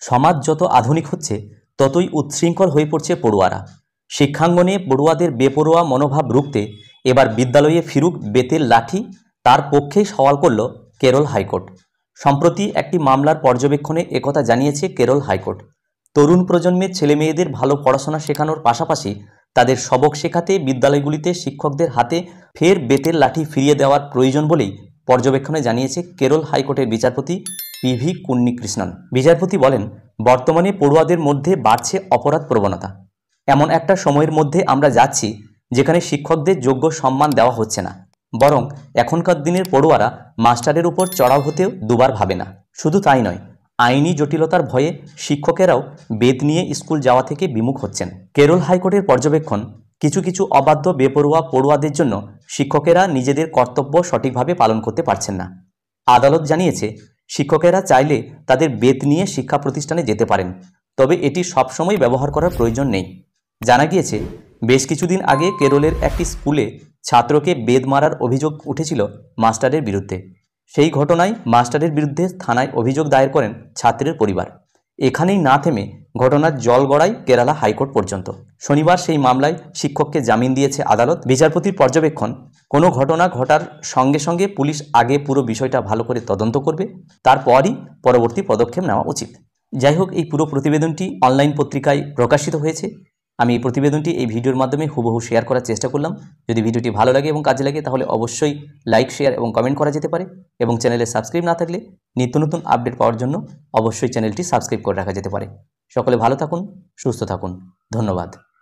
সমাজ যত আধুনিক হচ্ছে ততই উচ্ছৃঙ্খল হয়ে পড়ছে পড়ুয়ারা। শিক্ষাঙ্গনে পড়ুয়াদের বেপরোয়া মনোভাব রুখতে এবার বিদ্যালয়ে ফিরুক বেতের লাঠি, তার পক্ষেই সওয়াল করল কেরল হাইকোর্ট। সম্প্রতি একটি মামলার পর্যবেক্ষণে একথা জানিয়েছে কেরল হাইকোর্ট। তরুণ প্রজন্মের ছেলেমেয়েদের ভালো পড়াশোনা শেখানোর পাশাপাশি তাদের সবক শেখাতে বিদ্যালয়গুলিতে শিক্ষকদের হাতে ফের বেতের লাঠি ফিরিয়ে দেওয়ার প্রয়োজন বলেই পর্যবেক্ষণে জানিয়েছে কেরল হাইকোর্টের বিচারপতি পিভি কুন্নিকৃষ্ণন। বিচারপতি বলেন, বর্তমানে পড়ুয়াদের মধ্যে বাড়ছে অপরাধ প্রবণতা। এমন একটা সময়ের মধ্যে আমরা যাচ্ছি যেখানে শিক্ষকদের যোগ্য সম্মান দেওয়া হচ্ছে না, বরং এখনকার দিনের পড়ুয়ারা মাস্টারের উপর চড়াও হতেও দুবার ভাবে না। শুধু তাই নয়, আইনি জটিলতার ভয়ে শিক্ষকেরাও বেত নিয়ে স্কুল যাওয়া থেকে বিমুখ হচ্ছেন। কেরল হাইকোর্টের পর্যবেক্ষণ, কিছু কিছু অবাধ্য বেপরোয়া পড়ুয়াদের জন্য শিক্ষকেরা নিজেদের কর্তব্য সঠিকভাবে পালন করতে পারছেন না। আদালত জানিয়েছে, শিক্ষকেরা চাইলে তাদের বেত নিয়ে শিক্ষা প্রতিষ্ঠানে যেতে পারেন, তবে এটি সবসময় ব্যবহার করার প্রয়োজন নেই। জানা গিয়েছে, বেশ কিছুদিন আগে কেরলের একটি স্কুলে ছাত্রকে বেত মারার অভিযোগ উঠেছিল মাস্টারের বিরুদ্ধে। সেই ঘটনায় মাস্টারের বিরুদ্ধে থানায় অভিযোগ দায়ের করেন ছাত্রের পরিবার। এখানেই না থেমে ঘটনার জল গড়ায় কেরালা হাইকোর্ট পর্যন্ত। শনিবার সেই মামলায় শিক্ষককে জামিন দিয়েছে আদালত। বিচারপতির পর্যবেক্ষণ, কোনো ঘটনা ঘটার সঙ্গে সঙ্গে পুলিশ আগে পুরো বিষয়টা ভালো করে তদন্ত করবে, তারপরই পরবর্তী পদক্ষেপ নেওয়া উচিত। যাই হোক, এই পুরো প্রতিবেদনটি অনলাইন পত্রিকায় প্রকাশিত হয়েছে। আমি এই প্রতিবেদনটি এই ভিডিওর মাধ্যমে হুবহু শেয়ার করার চেষ্টা করলাম। যদি ভিডিওটি ভালো লাগে এবং কাজে লাগে তাহলে অবশ্যই লাইক, শেয়ার এবং কমেন্ট করা যেতে পারে, এবং চ্যানেলে সাবস্ক্রাইব না থাকলে নিত্য নতুন আপডেট পাওয়ার জন্য অবশ্যই চ্যানেলটি সাবস্ক্রাইব করে রাখা যেতে পারে। সকলে ভালো থাকুন, সুস্থ থাকুন। ধন্যবাদ।